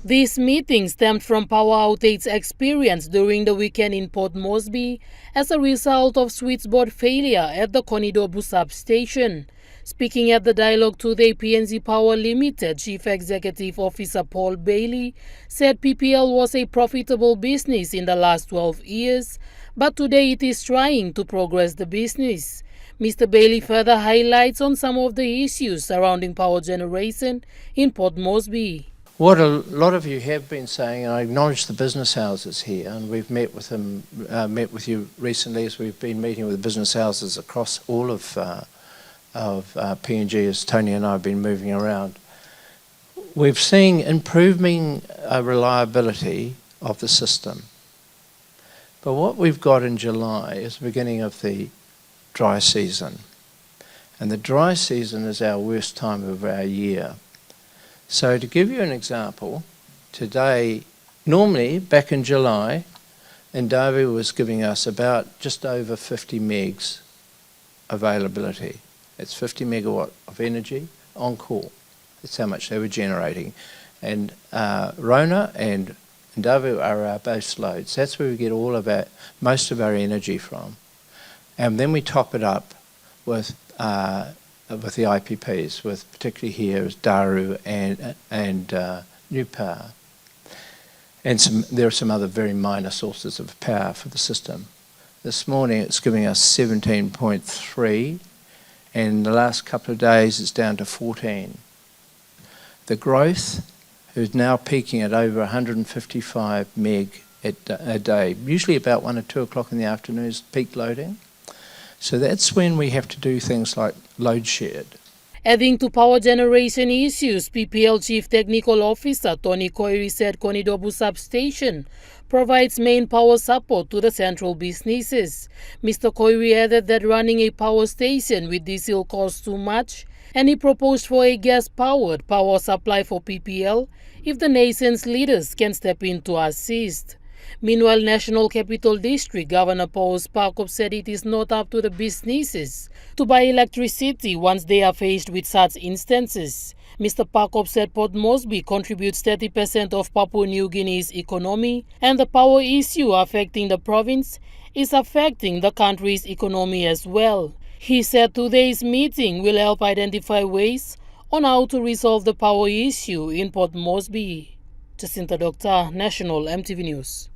This meeting stemmed from power outage experience during the weekend in Port Moresby as a result of switchboard failure at the Konidobu substation. Speaking at the dialogue today, PNG Power Limited Chief Executive Officer Paul Bailey said PPL was a profitable business in the last 12 years, but today it is trying to progress the business. Mr. Bailey further highlights on some of the issues surrounding power generation in Port Moresby. What a lot of you have been saying, and I acknowledge the business houses here, and we've met with them, met with you recently as we've been meeting with the business houses across all of PNG as Tony and I have been moving around. We've seen improving reliability of the system. But what we've got in July is the beginning of the dry season. And the dry season is our worst time of our year. So to give you an example, today, normally back in July, EMTV was giving us about just over 50 megs availability. It's 50 megawatt of energy on call. That's how much they were generating. And Rona and EMTV are our base loads. That's where we get most of our energy from. And then we top it up with the IPPs, with particularly here is Daru and New Power. And there are some other very minor sources of power for the system. This morning it's giving us 17.3, and the last couple of days it's down to 14. The growth is now peaking at over 155 meg a day, usually about 1 or 2 o'clock in the afternoon is peak loading. So that's when we have to do things like load shed. Adding to power generation issues, PPL Chief Technical Officer Tony Koiri said Konidobu substation provides main power support to the central businesses. Mr. Koiri added that running a power station with diesel costs too much, and he proposed for a gas-powered power supply for PPL if the nation's leaders can step in to assist. Meanwhile, National Capital District Governor Paul Sparkop said it is not up to the businesses to buy electricity once they are faced with such instances. Mr. Sparkop said Port Moresby contributes 30% of Papua New Guinea's economy, and the power issue affecting the province is affecting the country's economy as well. He said today's meeting will help identify ways on how to resolve the power issue in Port Moresby. Jacinta Doctor, National EMTV News.